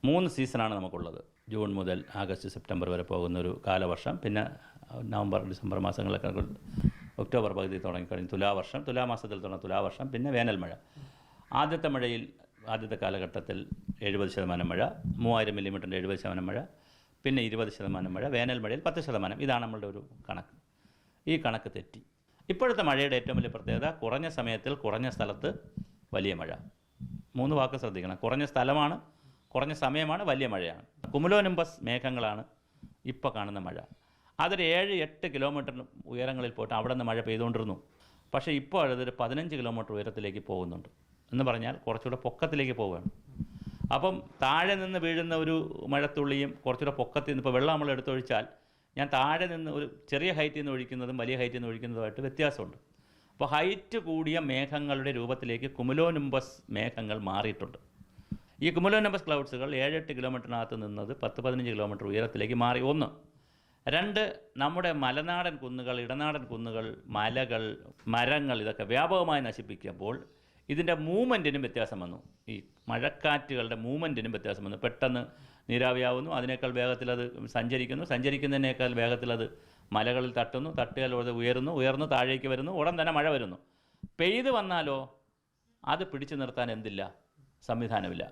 3 സീസണാണ് നമുക്കുള്ളത്. ജൂൺ മുതൽ ആഗസ്റ്റ് സെപ്റ്റംബർ വരെ പോകുന്നൊരു കാലവർഷം, പിന്നെ നവംബർ ഡിസംബർ മാസങ്ങളിലൊക്കെ ഒക്ടോബർ പകുതി തുടങ്ങിക്കഴിഞ്ഞ് തുലാവർഷം, തുലാമാസത്തിൽ തുടങ്ങുന്ന തുലാവർഷം, പിന്നെ വേനൽ മഴ. ആദ്യത്തെ കാലഘട്ടത്തിൽ 70% മഴ, 3000 മില്ലിമീറ്ററിൻ്റെ 70% മഴ, പിന്നെ 20% മഴ, വേനൽ മഴയിൽ 10%. ഇതാണ് നമ്മളുടെ ഒരു കണക്ക്. ഈ കണക്ക് തെറ്റി. ഇപ്പോഴത്തെ മഴയുടെ ഏറ്റവും വലിയ പ്രത്യേകത കുറഞ്ഞ സമയത്തിൽ കുറഞ്ഞ സ്ഥലത്ത് വലിയ മഴ. 3 വാക്ക് ശ്രദ്ധിക്കണം. കുറഞ്ഞ സ്ഥലമാണ്, കുറഞ്ഞ സമയമാണ്, വലിയ മഴയാണ്. കുമുലോനിംബസ് മേഘങ്ങളാണ് ഇപ്പോൾ കാണുന്ന മഴ. അതൊരു 7-8 കിലോമീറ്റർ ഉയരങ്ങളിൽ പോയിട്ട് അവിടെ നിന്ന് മഴ പെയ്തുകൊണ്ടിരുന്നു. പക്ഷേ ഇപ്പോൾ അതൊരു 15 കിലോമീറ്റർ ഉയരത്തിലേക്ക് പോകുന്നുണ്ട്. എന്ന് പറഞ്ഞാൽ കുറച്ചുകൂടെ പൊക്കത്തിലേക്ക് പോവുകയാണ്. അപ്പം താഴെ നിന്ന് വീഴുന്ന ഒരു മഴത്തുള്ളിയും കുറച്ചുകൂടെ പൊക്കത്തിൽ നിന്ന്, ഇപ്പോൾ വെള്ളം നമ്മൾ എടുത്തൊഴിച്ചാൽ ഞാൻ താഴെ നിന്ന് ഒരു ചെറിയ ഹൈറ്റിൽ നിന്ന് ഒഴിക്കുന്നതും വലിയ ഹൈറ്റിൽ നിന്ന് ഒഴിക്കുന്നതുമായിട്ട് വ്യത്യാസമുണ്ട്. അപ്പോൾ ഹൈറ്റ് കൂടിയ മേഘങ്ങളുടെ രൂപത്തിലേക്ക് കുമുലോനിംബസ് മേഘങ്ങൾ മാറിയിട്ടുണ്ട്. ഈ കുമുലോനിംബസ് ക്ലൗഡ്സുകൾ 7-8 കിലോമീറ്ററിനകത്ത് നിന്നത് 10-15 കിലോമീറ്റർ ഉയരത്തിലേക്ക് മാറി. 1. 2, നമ്മുടെ മലനാടൻ കുന്നുകൾ, ഇടനാടൻ കുന്നുകൾ, മലകൾ, മരങ്ങൾ ഇതൊക്കെ വ്യാപകമായി നശിപ്പിക്കുമ്പോൾ ഇതിൻ്റെ മൂവ്മെൻറ്റിനും വ്യത്യാസം വന്നു. ഈ മഴക്കാറ്റുകളുടെ മൂവ്മെൻറ്റിനും വ്യത്യാസം വന്നു. പെട്ടെന്ന് നീരാവിയാവുന്നു, അതിനേക്കാൾ വേഗത്തിൽ അത് സഞ്ചരിക്കുന്നതിനേക്കാൾ വേഗത്തിൽ അത് മലകളിൽ തട്ടുന്നു, തട്ടിയാൽ അത് ഉയർന്നു താഴേക്ക് വരുന്നു, ഉടൻ തന്നെ മഴ വരുന്നു. പെയ്ത് വന്നാലോ അത് പിടിച്ചു നിർത്താൻ എന്തില്ല, സംവിധാനമില്ല.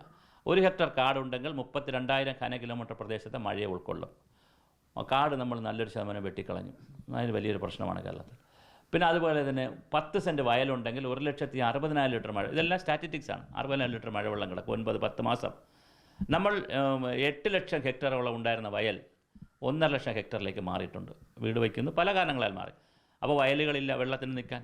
1 ഹെക്ടർ കാടുണ്ടെങ്കിൽ 32,000 ഘന കിലോമീറ്റർ പ്രദേശത്തെ മഴയെ ഉൾക്കൊള്ളും. കാട് നമ്മൾ നല്ലൊരു ശതമാനം വെട്ടിക്കളഞ്ഞു. അതിന് വലിയൊരു പ്രശ്നമാണ് കേരളത്തിൽ. പിന്നെ അതുപോലെ തന്നെ 10 സെൻറ്റ് വയലുണ്ടെങ്കിൽ 1,60,000 ലിറ്റർ മഴ. ഇതെല്ലാം സ്റ്റാറ്റിറ്റിക്സാണ്. 60,000 ലിറ്റർ മഴവെള്ളം കിടക്കും 9-10 മാസം. നമ്മൾ 8 ലക്ഷം ഹെക്ടറോളം ഉണ്ടായിരുന്ന വയൽ 1.5 ലക്ഷം ഹെക്ടറിലേക്ക് മാറിയിട്ടുണ്ട്. വീട് വയ്ക്കുന്നു, പല കാരണങ്ങളാൽ മാറി. അപ്പോൾ വയലുകളില്ല വെള്ളത്തിന് നിൽക്കാൻ.